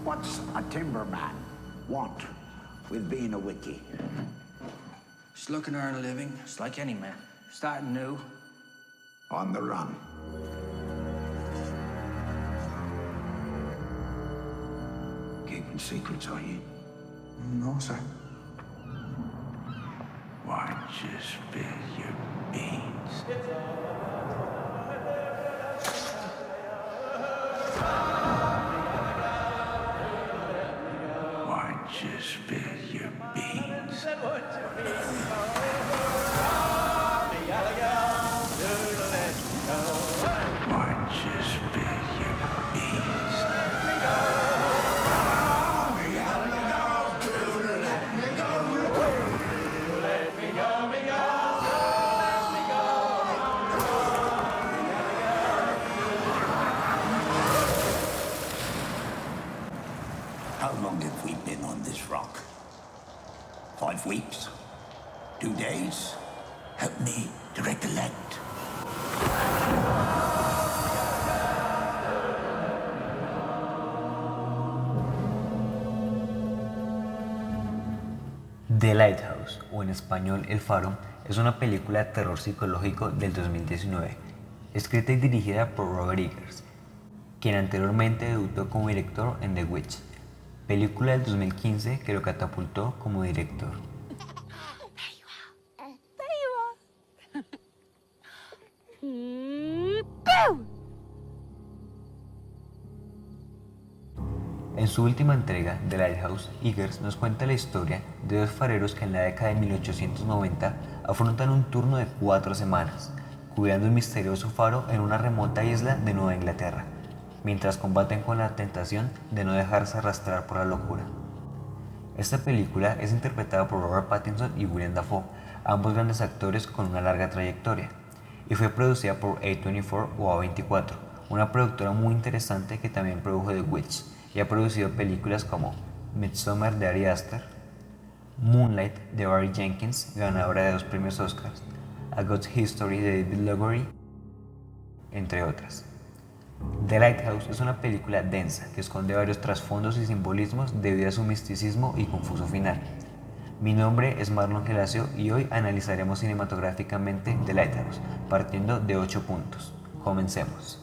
What's a timberman want with being a wickie? Just looking to earn a living, just like any man. Starting new. On the run. Keeping secrets, are you? No, sir. Why don't you spill your beans? Why don't you spill your beans? Why don't you spill your beans? How long have we been on this rock? 5 weeks? 2 days? Help me to recollect. The Lighthouse, o en español El Faro, es una película de terror psicológico del 2019, escrita y dirigida por Robert Eggers, quien anteriormente debutó como director en The Witch, película del 2015 que lo catapultó como director. En su última entrega, The Lighthouse, Eggers nos cuenta la historia de dos fareros que en la década de 1890 afrontan un turno de 4 semanas, cuidando un misterioso faro en una remota isla de Nueva Inglaterra, mientras combaten con la tentación de no dejarse arrastrar por la locura. Esta película es interpretada por Robert Pattinson y Willem Dafoe, ambos grandes actores con una larga trayectoria, y fue producida por A24 o A24, una productora muy interesante que también produjo The Witch y ha producido películas como Midsommar de Ari Aster, Moonlight de Barry Jenkins, ganadora de 2 premios Oscars, A God's History de David Lowery, entre otras. The Lighthouse es una película densa que esconde varios trasfondos y simbolismos debido a su misticismo y confuso final. Mi nombre es Marlon Gelacio y hoy analizaremos cinematográficamente The Lighthouse, partiendo de 8 puntos. Comencemos.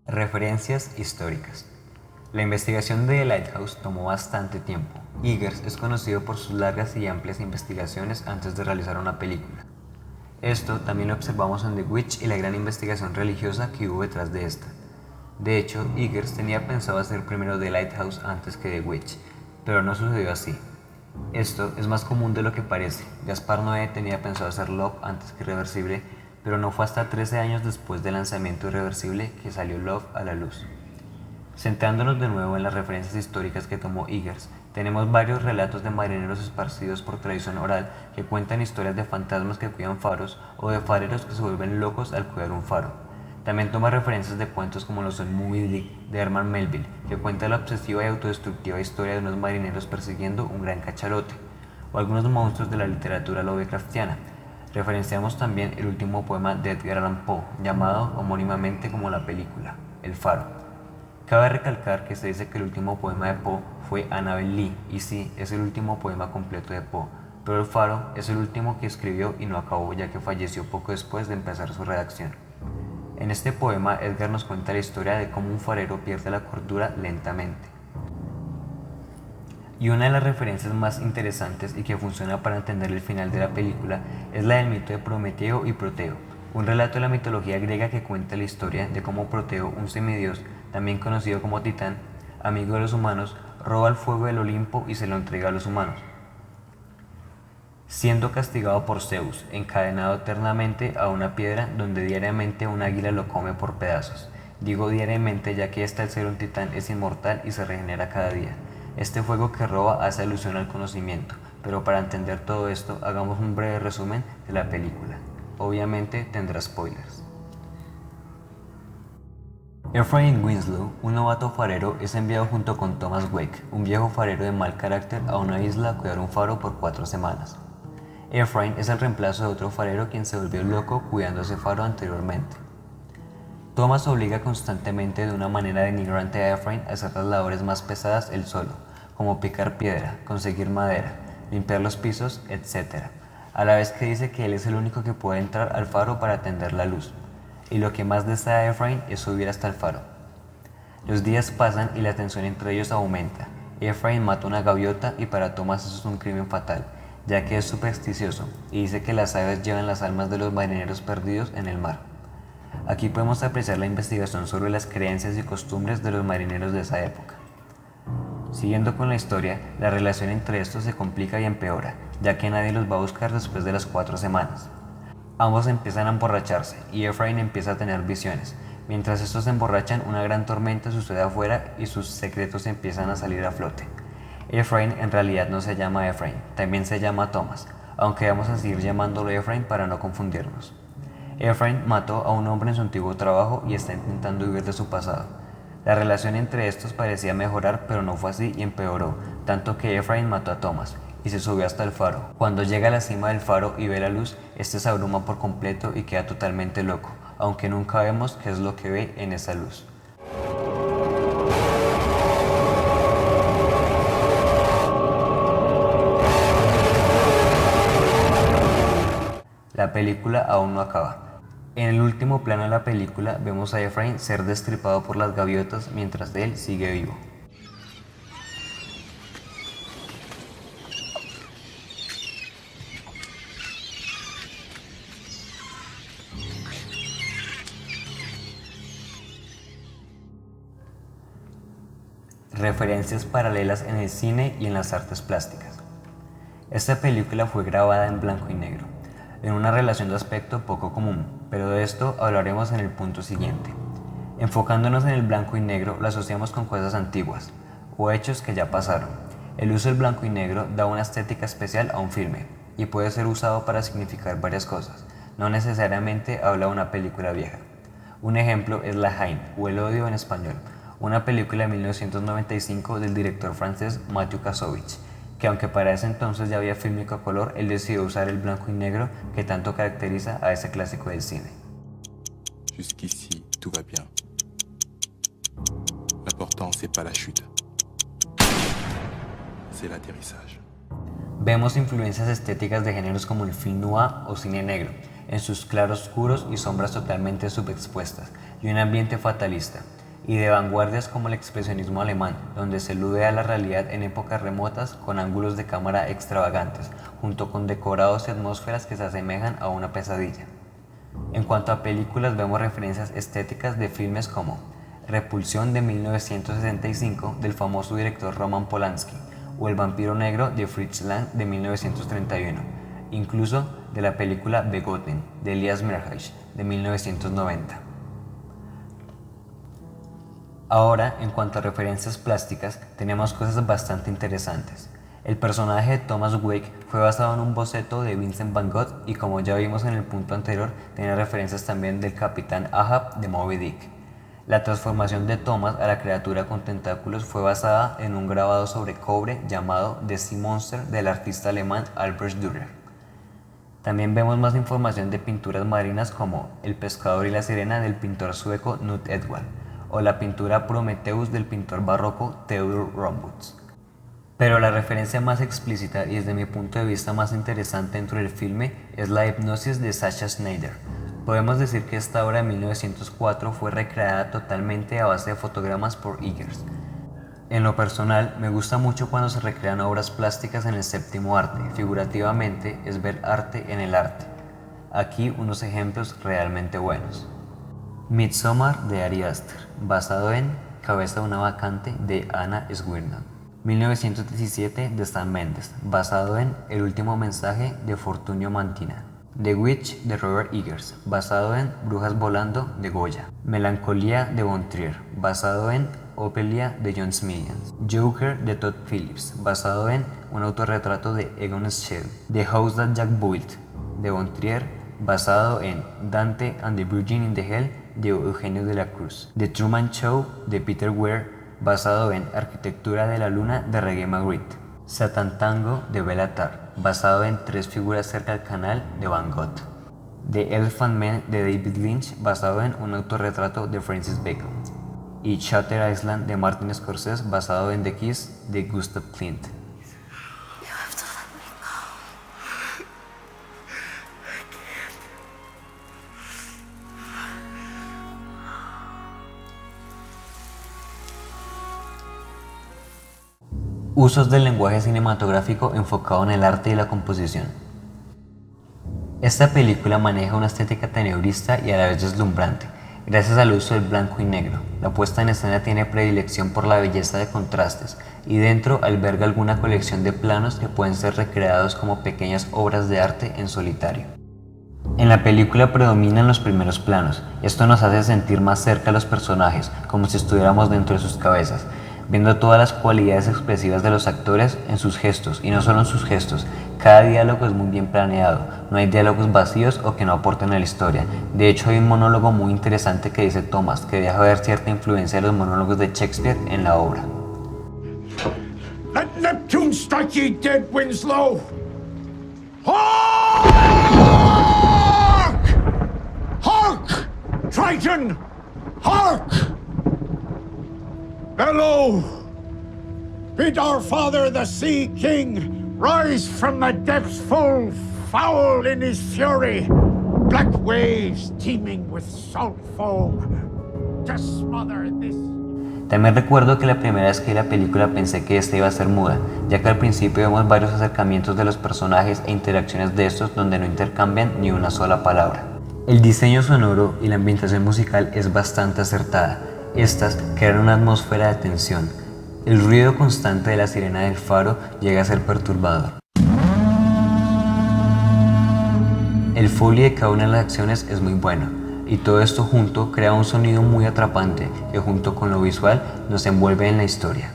Referencias históricas. La investigación de The Lighthouse tomó bastante tiempo. Eggers es conocido por sus largas y amplias investigaciones antes de realizar una película. Esto también lo observamos en The Witch y la gran investigación religiosa que hubo detrás de esta. De hecho, Eggers tenía pensado hacer primero The Lighthouse antes que The Witch, pero no sucedió así. Esto es más común de lo que parece. Gaspar Noé tenía pensado hacer Love antes que Irreversible, pero no fue hasta 13 años después del lanzamiento de Irreversible que salió Love a la luz. Centrándonos de nuevo en las referencias históricas que tomó Eggers, tenemos varios relatos de marineros esparcidos por tradición oral que cuentan historias de fantasmas que cuidan faros o de fareros que se vuelven locos al cuidar un faro. También toma referencias de cuentos como los son Moby Dick de Herman Melville, que cuenta la obsesiva y autodestructiva historia de unos marineros persiguiendo un gran cachalote, o algunos monstruos de la literatura Lovecraftiana. Referenciamos también el último poema de Edgar Allan Poe, llamado homónimamente como la película, El Faro. Cabe recalcar que se dice que el último poema de Poe fue Annabel Lee, y sí, es el último poema completo de Poe, pero El Faro es el último que escribió y no acabó ya que falleció poco después de empezar su redacción. En este poema, Edgar nos cuenta la historia de cómo un farero pierde la cordura lentamente. Y una de las referencias más interesantes y que funciona para entender el final de la película es la del mito de Prometeo y Proteo, un relato de la mitología griega que cuenta la historia de cómo Proteo, un semidios, también conocido como Titán, amigo de los humanos, roba el fuego del Olimpo y se lo entrega a los humanos, siendo castigado por Zeus, encadenado eternamente a una piedra donde diariamente un águila lo come por pedazos. Digo diariamente ya que al ser un titán es inmortal y se regenera cada día. Este fuego que roba hace alusión al conocimiento, pero para entender todo esto, hagamos un breve resumen de la película. Obviamente tendrá spoilers. Ephraim Winslow, un novato farero, es enviado junto con Thomas Wake, un viejo farero de mal carácter, a una isla a cuidar un faro por 4 semanas. Ephraim es el reemplazo de otro farero quien se volvió loco cuidando ese faro anteriormente. Thomas obliga constantemente de una manera denigrante a Efraín a hacer las labores más pesadas él solo, como picar piedra, conseguir madera, limpiar los pisos, etc., a la vez que dice que él es el único que puede entrar al faro para tender la luz, y lo que más desea Efraín es subir hasta el faro. Los días pasan y la tensión entre ellos aumenta. Efraín mata una gaviota y para Thomas eso es un crimen fatal, ya que es supersticioso y dice que las aves llevan las almas de los marineros perdidos en el mar. Aquí podemos apreciar la investigación sobre las creencias y costumbres de los marineros de esa época. Siguiendo con la historia, la relación entre estos se complica y empeora, ya que nadie los va a buscar después de las 4 semanas. Ambos empiezan a emborracharse y Efraín empieza a tener visiones. Mientras estos se emborrachan, una gran tormenta sucede afuera y sus secretos empiezan a salir a flote. Efraín en realidad no se llama Efraín, también se llama Thomas, aunque vamos a seguir llamándolo Efraín para no confundirnos. Efraín mató a un hombre en su antiguo trabajo y está intentando huir de su pasado. La relación entre estos parecía mejorar, pero no fue así y empeoró, tanto que Efraín mató a Thomas y se subió hasta el faro. Cuando llega a la cima del faro y ve la luz, este se abruma por completo y queda totalmente loco, aunque nunca vemos qué es lo que ve en esa luz. La película aún no acaba. En el último plano de la película vemos a Efraín ser destripado por las gaviotas mientras él sigue vivo. Referencias paralelas en el cine y en las artes plásticas. Esta película fue grabada en blanco y negro, en una relación de aspecto poco común, pero de esto hablaremos en el punto siguiente. Enfocándonos en el blanco y negro, lo asociamos con cosas antiguas, o hechos que ya pasaron. El uso del blanco y negro da una estética especial a un filme, y puede ser usado para significar varias cosas, no necesariamente habla de una película vieja. Un ejemplo es La Haine, o El odio en español, una película de 1995 del director francés Mathieu Kassovitz, que aunque para ese entonces ya había fílmico a color, él decidió usar el blanco y negro que tanto caracteriza a ese clásico del cine. Jusqu'ici, tout va bien. L'important, c'est pas la chute. C'est l'atterrissage. Vemos influencias estéticas de géneros como el film noir o cine negro, en sus claroscuros y sombras totalmente subexpuestas, y un ambiente fatalista, y de vanguardias como el expresionismo alemán, donde se elude a la realidad en épocas remotas con ángulos de cámara extravagantes, junto con decorados y atmósferas que se asemejan a una pesadilla. En cuanto a películas, vemos referencias estéticas de filmes como Repulsión de 1965 del famoso director Roman Polanski, o El vampiro negro de Fritz Lang de 1931, incluso de la película Begotten de Elias Merhige de 1990. Ahora, en cuanto a referencias plásticas, tenemos cosas bastante interesantes. El personaje de Thomas Wake fue basado en un boceto de Vincent van Gogh y, como ya vimos en el punto anterior, tenía referencias también del capitán Ahab de Moby Dick. La transformación de Thomas a la criatura con tentáculos fue basada en un grabado sobre cobre llamado The Sea Monster del artista alemán Albrecht Dürer. También vemos más información de pinturas marinas como El pescador y la sirena del pintor sueco Knut Edward, o la pintura Prometheus del pintor barroco Theodor Rombutz. Pero la referencia más explícita y desde mi punto de vista más interesante dentro del filme es la hipnosis de Sasha Schneider. Podemos decir que esta obra de 1904 fue recreada totalmente a base de fotogramas por Eggers. En lo personal, me gusta mucho cuando se recrean obras plásticas en el séptimo arte. Figurativamente es ver arte en el arte. Aquí unos ejemplos realmente buenos. Midsommar de Ari Aster, basado en Cabeza de una vacante de Anna Swinton. 1917 de Stan Mendes, basado en El último mensaje de Fortunio Mantina. The Witch de Robert Eggers, basado en Brujas volando de Goya. Melancolía de Von Trier, basado en Ophelia de John Smillians. Joker de Todd Phillips, basado en un autorretrato de Egon Schiele. The House That Jack Built de Von Trier, basado en Dante and the Virgin in the Hell de Eugenio de la Cruz. The Truman Show de Peter Weir, basado en Arquitectura de la Luna de Reggae Magritte. Satan Tango de Bela Tarr, basado en Tres figuras cerca del canal de Van Gogh. The Elephant Man de David Lynch, basado en un autorretrato de Francis Bacon, y Shutter Island de Martin Scorsese, basado en The Kiss de Gustav Klimt. Usos del lenguaje cinematográfico enfocado en el arte y la composición. Esta película maneja una estética tenebrista y a la vez deslumbrante, gracias al uso del blanco y negro. La puesta en escena tiene predilección por la belleza de contrastes y dentro alberga alguna colección de planos que pueden ser recreados como pequeñas obras de arte en solitario. En la película predominan los primeros planos, y esto nos hace sentir más cerca a los personajes, como si estuviéramos dentro de sus cabezas, viendo todas las cualidades expresivas de los actores en sus gestos, y no solo en sus gestos. Cada diálogo es muy bien planeado, no hay diálogos vacíos o que no aporten a la historia. De hecho, hay un monólogo muy interesante que dice Thomas, que deja ver cierta influencia de los monólogos de Shakespeare en la obra. Let Neptune strike ye dead, Winslow! Hark! Hark! Triton! Hark! Bellow! Bid our father, the Sea King, rise from the depths full foul in his fury, black waves teeming with salt foam, to smother this. También recuerdo que la primera vez que vi la película pensé que esta iba a ser muda, ya que al principio vemos varios acercamientos de los personajes e interacciones de estos donde no intercambian ni una sola palabra. El diseño sonoro y la ambientación musical es bastante acertada. Estas crean una atmósfera de tensión. El ruido constante de la sirena del faro llega a ser perturbador. El foley de cada una de las acciones es muy bueno, y todo esto junto crea un sonido muy atrapante que junto con lo visual nos envuelve en la historia.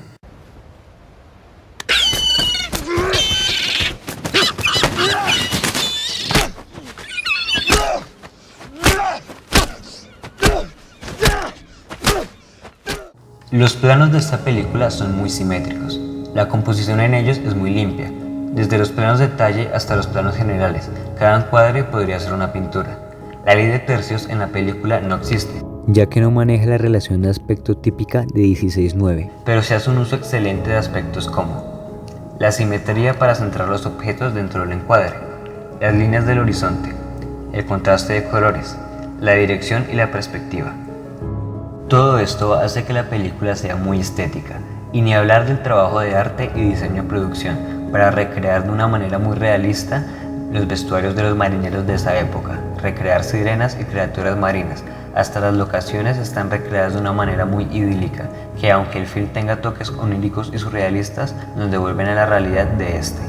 Los planos de esta película son muy simétricos. La composición en ellos es muy limpia, desde los planos de detalle hasta los planos generales. Cada encuadre podría ser una pintura. La ley de tercios en la película no existe, ya que no maneja la relación de aspecto típica de 16:9, pero se hace un uso excelente de aspectos como la simetría para centrar los objetos dentro del encuadre, las líneas del horizonte, el contraste de colores, la dirección y la perspectiva. Todo esto hace que la película sea muy estética, y ni hablar del trabajo de arte y diseño de producción para recrear de una manera muy realista los vestuarios de los marineros de esa época, recrear sirenas y criaturas marinas. Hasta las locaciones están recreadas de una manera muy idílica, que aunque el film tenga toques oníricos y surrealistas, nos devuelven a la realidad de este.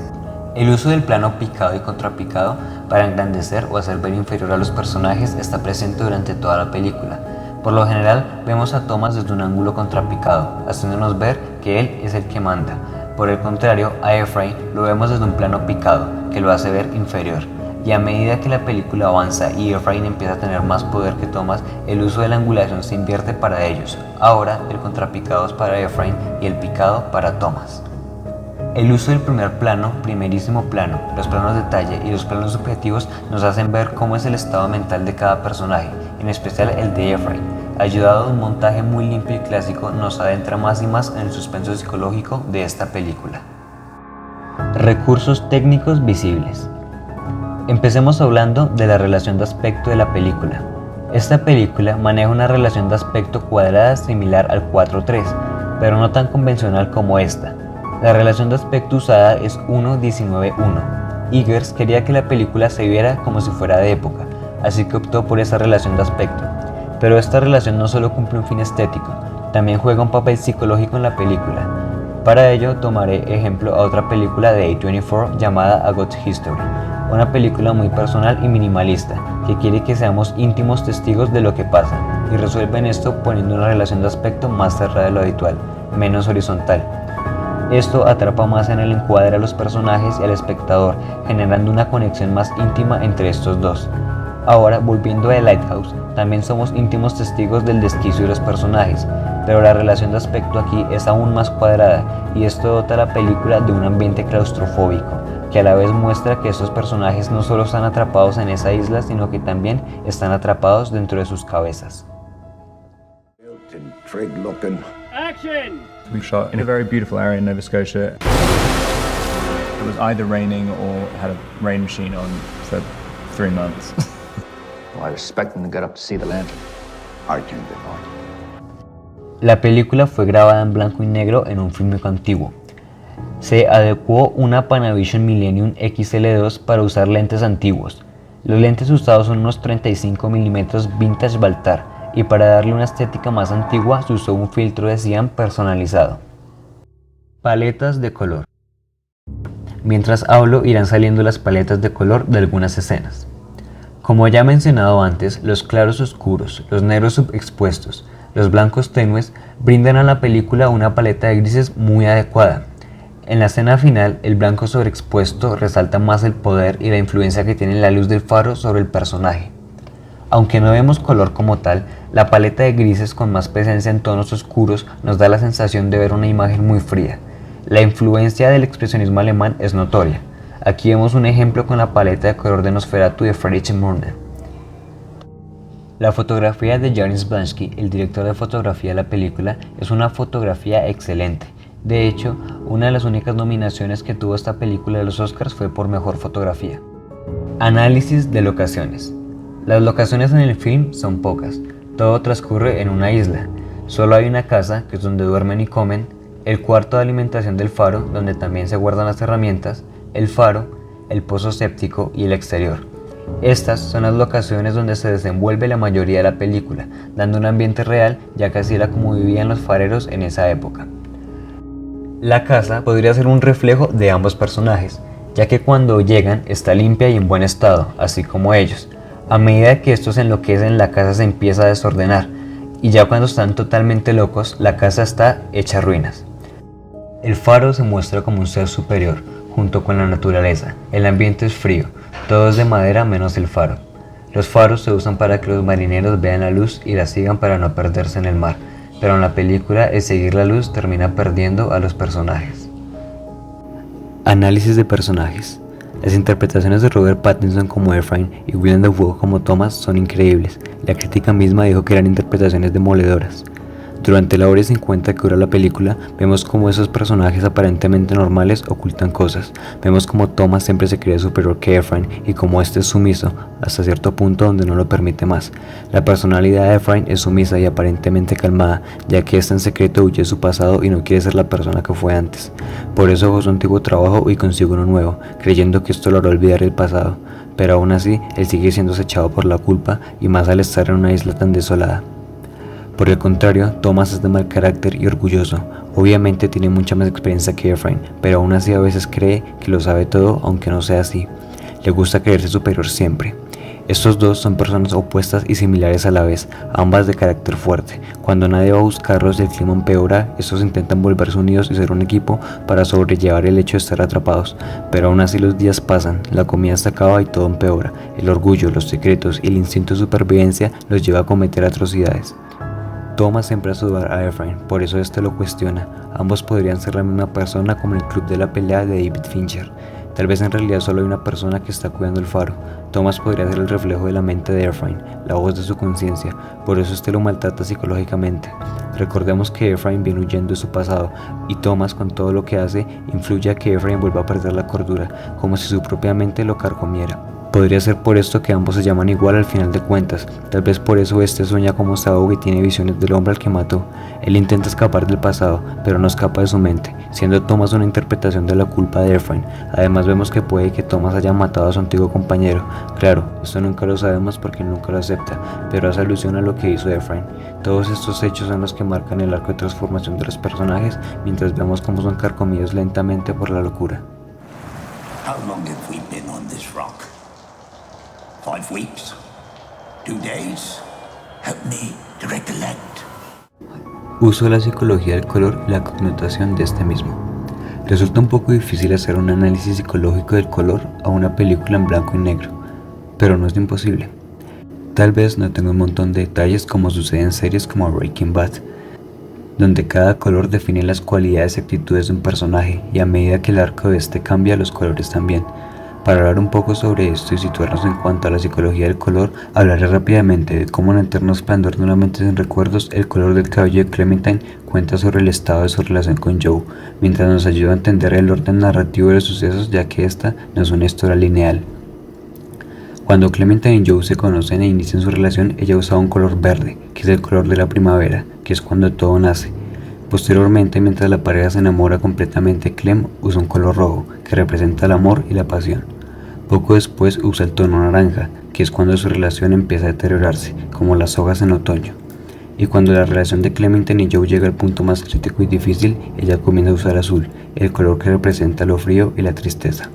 El uso del plano picado y contrapicado para engrandecer o hacer ver inferior a los personajes está presente durante toda la película. Por lo general, vemos a Thomas desde un ángulo contrapicado, haciéndonos ver que él es el que manda. Por el contrario, a Ephraim lo vemos desde un plano picado, que lo hace ver inferior. Y a medida que la película avanza y Ephraim empieza a tener más poder que Thomas, el uso de la angulación se invierte para ellos. Ahora, el contrapicado es para Ephraim y el picado para Thomas. El uso del primer plano, primerísimo plano, los planos de detalle y los planos subjetivos nos hacen ver cómo es el estado mental de cada personaje, en especial el de Ephraim. Ayudado de un montaje muy limpio y clásico, nos adentra más y más en el suspenso psicológico de esta película. Recursos técnicos visibles. Empecemos hablando de la relación de aspecto de la película. Esta película maneja una relación de aspecto cuadrada similar al 4:3, pero no tan convencional como esta. La relación de aspecto usada es 1:19:1. Eggers quería que la película se viera como si fuera de época, así que optó por esa relación de aspecto. Pero esta relación no solo cumple un fin estético, también juega un papel psicológico en la película. Para ello tomaré ejemplo a otra película de A24 llamada A God's History, una película muy personal y minimalista, que quiere que seamos íntimos testigos de lo que pasa, y resuelven esto poniendo una relación de aspecto más cerrada de lo habitual, menos horizontal. Esto atrapa más en el encuadre a los personajes y al espectador, generando una conexión más íntima entre estos dos. Ahora, volviendo a The Lighthouse, también somos íntimos testigos del desquicio de los personajes, pero la relación de aspecto aquí es aún más cuadrada, y esto dota a la película de un ambiente claustrofóbico, que a la vez muestra que estos personajes no solo están atrapados en esa isla, sino que también están atrapados dentro de sus cabezas. We shot in a very beautiful area in Nova Scotia. It was either raining or had a rain machine on for 3 months. Well, I was expecting to get up to see the lantern. I can deny. La película fue grabada en blanco y negro en un fílmico antiguo. Se adecuó una Panavision Millennium XL2 para usar lentes antiguos. Los lentes usados son unos 35 mm vintage Baltar, y para darle una estética más antigua se usó un filtro de cian personalizado. Paletas de color. Mientras hablo irán saliendo las paletas de color de algunas escenas. Como ya mencionado antes, los claros oscuros, los negros subexpuestos, los blancos tenues brindan a la película una paleta de grises muy adecuada. En la escena final, el blanco sobreexpuesto resalta más el poder y la influencia que tiene la luz del faro sobre el personaje. Aunque no vemos color como tal, la paleta de grises con más presencia en tonos oscuros nos da la sensación de ver una imagen muy fría. La influencia del expresionismo alemán es notoria. Aquí vemos un ejemplo con la paleta de color de Nosferatu de Friedrich Murnau. La fotografía de Janusz Blański, el director de fotografía de la película, es una fotografía excelente. De hecho, una de las únicas nominaciones que tuvo esta película de los Oscars fue por mejor fotografía. Análisis de locaciones. Las locaciones en el film son pocas, todo transcurre en una isla. Solo hay una casa, que es donde duermen y comen, el cuarto de alimentación del faro, donde también se guardan las herramientas, el faro, el pozo séptico y el exterior. Estas son las locaciones donde se desenvuelve la mayoría de la película, dando un ambiente real, ya que así era como vivían los fareros en esa época. La casa podría ser un reflejo de ambos personajes, ya que cuando llegan está limpia y en buen estado, así como ellos. A medida que estos enloquecen, la casa se empieza a desordenar, y ya cuando están totalmente locos, la casa está hecha ruinas. El faro se muestra como un ser superior, junto con la naturaleza. El ambiente es frío, todo es de madera menos el faro. Los faros se usan para que los marineros vean la luz y la sigan para no perderse en el mar, pero en la película el seguir la luz termina perdiendo a los personajes. Análisis de personajes. Las interpretaciones de Robert Pattinson como Efrain y Willem Dafoe como Thomas son increíbles. La crítica misma dijo que eran interpretaciones demoledoras. Durante la hora y 50 que dura la película, vemos como esos personajes aparentemente normales ocultan cosas. Vemos como Thomas siempre se cree superior que Efrain y como este es sumiso, hasta cierto punto donde no lo permite más. La personalidad de Efrain es sumisa y aparentemente calmada, ya que este en secreto huye de su pasado y no quiere ser la persona que fue antes. Por eso dejó su antiguo trabajo y consigue uno nuevo, creyendo que esto lo hará olvidar el pasado. Pero aún así, él sigue siendo acechado por la culpa y más al estar en una isla tan desolada. Por el contrario, Thomas es de mal carácter y orgulloso. Obviamente tiene mucha más experiencia que Efrain, pero aún así a veces cree que lo sabe todo, aunque no sea así. Le gusta creerse superior siempre. Estos dos son personas opuestas y similares a la vez, ambas de carácter fuerte. Cuando nadie va a buscarlos y el clima empeora, estos intentan volverse unidos y ser un equipo para sobrellevar el hecho de estar atrapados. Pero aún así los días pasan, la comida se acaba y todo empeora. El orgullo, los secretos y el instinto de supervivencia los lleva a cometer atrocidades. Thomas siempre hace dudar a Efrain, por eso este lo cuestiona. Ambos podrían ser la misma persona como en el club de la pelea de David Fincher. Tal vez en realidad solo hay una persona que está cuidando el faro. Thomas podría ser el reflejo de la mente de Efrain, la voz de su conciencia, por eso este lo maltrata psicológicamente. Recordemos que Efrain viene huyendo de su pasado, y Thomas con todo lo que hace influye a que Efrain vuelva a perder la cordura, como si su propia mente lo carcomiera. Podría ser por esto que ambos se llaman igual al final de cuentas, tal vez por eso este sueña como Saúl y tiene visiones del hombre al que mató. Él intenta escapar del pasado, pero no escapa de su mente, siendo Thomas una interpretación de la culpa de Efrain. Además vemos que puede que Thomas haya matado a su antiguo compañero. Claro, esto nunca lo sabemos porque él nunca lo acepta, pero hace alusión a lo que hizo Efrain. Todos estos hechos son los que marcan el arco de transformación de los personajes, mientras vemos cómo son carcomidos lentamente por la locura. How long have we been on this rock? 5 weeks? 2 days? Help me to recollect. Uso la psicología del color y la connotación de este mismo. Resulta un poco difícil hacer un análisis psicológico del color a una película en blanco y negro, pero no es imposible. Tal vez no tenga un montón de detalles como sucede en series como Breaking Bad, donde cada color define las cualidades y actitudes de un personaje, y a medida que el arco de este cambia, los colores también. Para hablar un poco sobre esto y situarnos en cuanto a la psicología del color, hablaré rápidamente de cómo en el eterno esplendor de una mente sin recuerdos, el color del cabello de Clementine cuenta sobre el estado de su relación con Joe, mientras nos ayuda a entender el orden narrativo de los sucesos, ya que esta no es una historia lineal. Cuando Clementine y Joe se conocen e inician su relación, ella usaba un color verde, que es el color de la primavera, que es cuando todo nace. Posteriormente, mientras la pareja se enamora completamente, Clem usa un color rojo, que representa el amor y la pasión. Poco después usa el tono naranja, que es cuando su relación empieza a deteriorarse, como las hojas en otoño. Y cuando la relación de Clementine y Joe llega al punto más crítico y difícil, ella comienza a usar azul, el color que representa lo frío y la tristeza.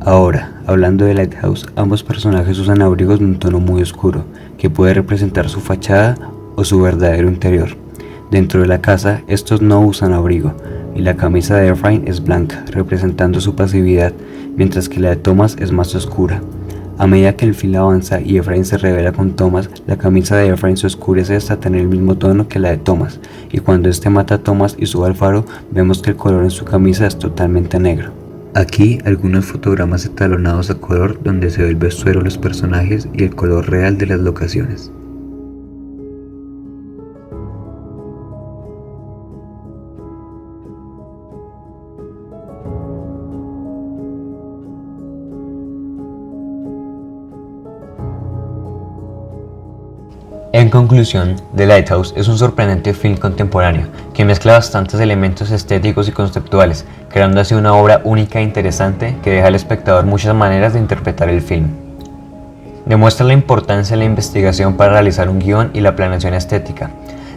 Ahora, hablando de Lighthouse, ambos personajes usan abrigos de un tono muy oscuro, que puede representar su fachada o su verdadero interior. Dentro de la casa, estos no usan abrigo, y la camisa de Ephraim es blanca, representando su pasividad, mientras que la de Thomas es más oscura. A medida que el film avanza y Ephraim se revela con Thomas, la camisa de Ephraim se oscurece hasta tener el mismo tono que la de Thomas, y cuando este mata a Thomas y sube al faro, vemos que el color en su camisa es totalmente negro. Aquí algunos fotogramas etalonados a color donde se ve el vestuario de los personajes y el color real de las locaciones. En conclusión, The Lighthouse es un sorprendente film contemporáneo que mezcla bastantes elementos estéticos y conceptuales, creando así una obra única e interesante que deja al espectador muchas maneras de interpretar el film. Demuestra la importancia de la investigación para realizar un guión y la planeación estética,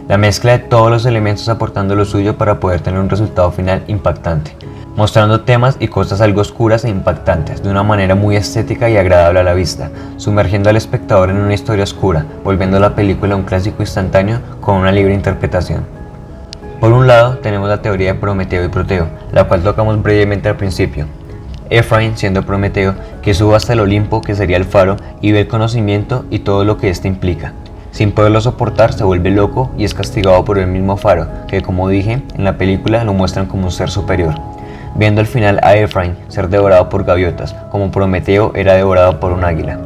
la mezcla de todos los elementos aportando lo suyo para poder tener un resultado final impactante, mostrando temas y cosas algo oscuras e impactantes de una manera muy estética y agradable a la vista, sumergiendo al espectador en una historia oscura, volviendo la película un clásico instantáneo con una libre interpretación. Por un lado, tenemos la teoría de Prometeo y Proteo, la cual tocamos brevemente al principio. Ephraim, siendo Prometeo, que sube hasta el Olimpo, que sería el faro, y ve el conocimiento y todo lo que éste implica. Sin poderlo soportar, se vuelve loco y es castigado por el mismo faro, que como dije, en la película lo muestran como un ser superior, viendo al final a Ephraim ser devorado por gaviotas, como Prometeo era devorado por un águila.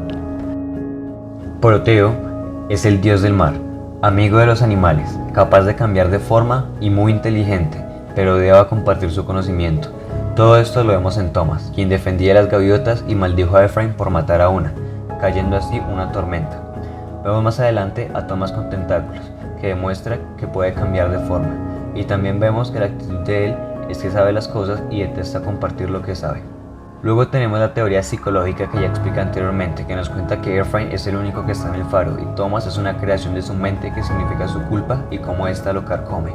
Proteo es el dios del mar, amigo de los animales, capaz de cambiar de forma y muy inteligente, pero odiaba compartir su conocimiento. Todo esto lo vemos en Thomas, quien defendía las gaviotas y maldijo a Ephraim por matar a una, cayendo así una tormenta. Vemos más adelante a Thomas con tentáculos, que demuestra que puede cambiar de forma, y también vemos que la actitud de él es que sabe las cosas y detesta compartir lo que sabe. Luego tenemos la teoría psicológica que ya expliqué anteriormente, que nos cuenta que Ephraim es el único que está en el faro y Thomas es una creación de su mente que significa su culpa y cómo ésta lo carcome.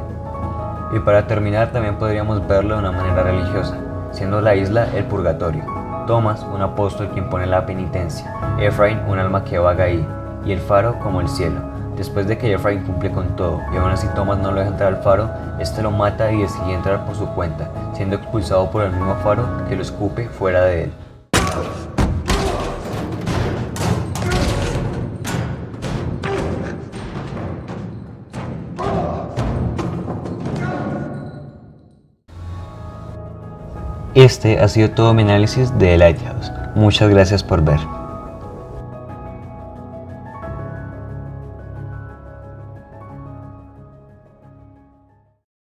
Y para terminar también podríamos verlo de una manera religiosa, siendo la isla el purgatorio, Thomas un apóstol quien pone la penitencia, Ephraim un alma que vaga ahí, y el faro como el cielo. Después de que Ephraim cumple con todo y aún así Thomas no lo deja entrar al faro, este lo mata y decide entrar por su cuenta, siendo expulsado por el mismo faro que lo escupe fuera de él. Este ha sido todo mi análisis de The Lighthouse. Muchas gracias por ver.